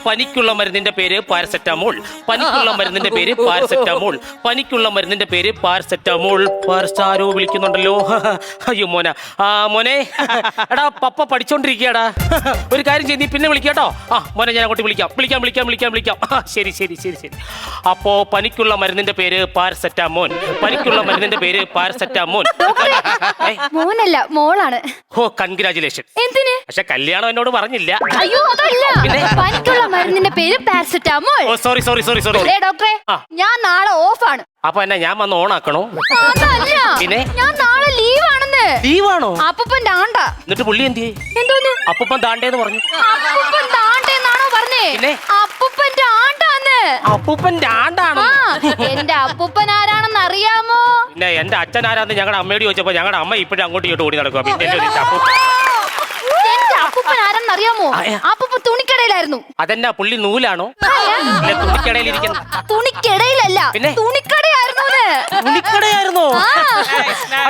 പനിക്കുള്ള മരുന്നിന്റെ പേര് പാരസെറ്റമോൾ. പനിക്കുള്ള മരുന്നിന്റെ പേര് പാരസെറ്റമോൾ. പനിക്കുള്ള മരുന്നിന്റെ പേര് പാരസെറ്റമോൾ. ആരോ വിളിക്കുന്നുണ്ടല്ലോ. അയ്യോ മോനെ. മോനെ എടാ പപ്പ പഠിച്ചോണ്ടിരിക്കടാ. ഒരു കാര്യം ചെയ്ത് നീ പിന്നെ വിളിക്കാട്ടോ. മോനെ ഞാൻ അങ്ങോട്ട് വിളിക്കാം. ശരി. അപ്പോ പനിക്കുള്ള മരുന്നിന്റെ പേര് പാരസെറ്റമോൾ. പനിക്കുള്ള മരുന്നിന്റെ പേര് പാരസെറ്റമോൾ. മോനല്ല മോളാണ്. കൺഗ്രാചുലേഷൻ. എന്തിന്? പക്ഷെ കല്യാണം എന്നോട് പറഞ്ഞില്ല. അയ്യോ അതല്ല, പനിക്കുള്ള മരുന്നിന്റെ പേര് പാരസെറ്റമോൾ. സോറി. ഡോക്ടറെ ഞാൻ നാളെ ഓഫാണ്. അപ്പൊ എന്നെ ഞാൻ വന്ന് ഓണാക്കണോ? അതല്ല, പിന്നെ ഞാൻ നാളെ ലീവാണെന്ന്. ലീവാണോ? അപ്പൂപ്പന്റെ ആണ്ട. എന്നിട്ട് പുള്ളി എന്ത് ചെയ്യും? എന്തോന്ന്? അപ്പൂപ്പൻ താണ്ടേന്ന് പറഞ്ഞു. അപ്പൂപ്പൻ താണ്ടേന്നാണോ പറഞ്ഞേ? പിന്നെ അപ്പൂപ്പന്റെ ആണ്ടാന്ന്. അപ്പൂപ്പന്റെ ആണ്ടാണോ? എന്റെ അപ്പൂപ്പൻ ആരാണെന്ന് അറിയാമോ? പിന്നെ എന്റെ അച്ഛൻ ആരാന്ന് ഞങ്ങളുടെ അമ്മയോട് ചോദിച്ചപ്പോ ഞങ്ങളുടെ അമ്മ ഇപ്പോഴും അങ്ങോട്ട് ഇങ്ങോട്ട് ഓടി നടക്കുക. പിന്നെ എന്റെ അപ്പൂപ്പൻ ആരാന്ന് അറിയാമോ? അപ്പൂപ്പൻ തുണിക്കടയിലായിരുന്നു. അതെന്നാ പുള്ളി നൂലാണോ? തുണിക്കടയിലിരിക്കുന്നു. തുണിക്കടയിലല്ല, പിന്നെ തുണിക്കടയായിരുന്നു. തുണിക്കടയായിരുന്നോ?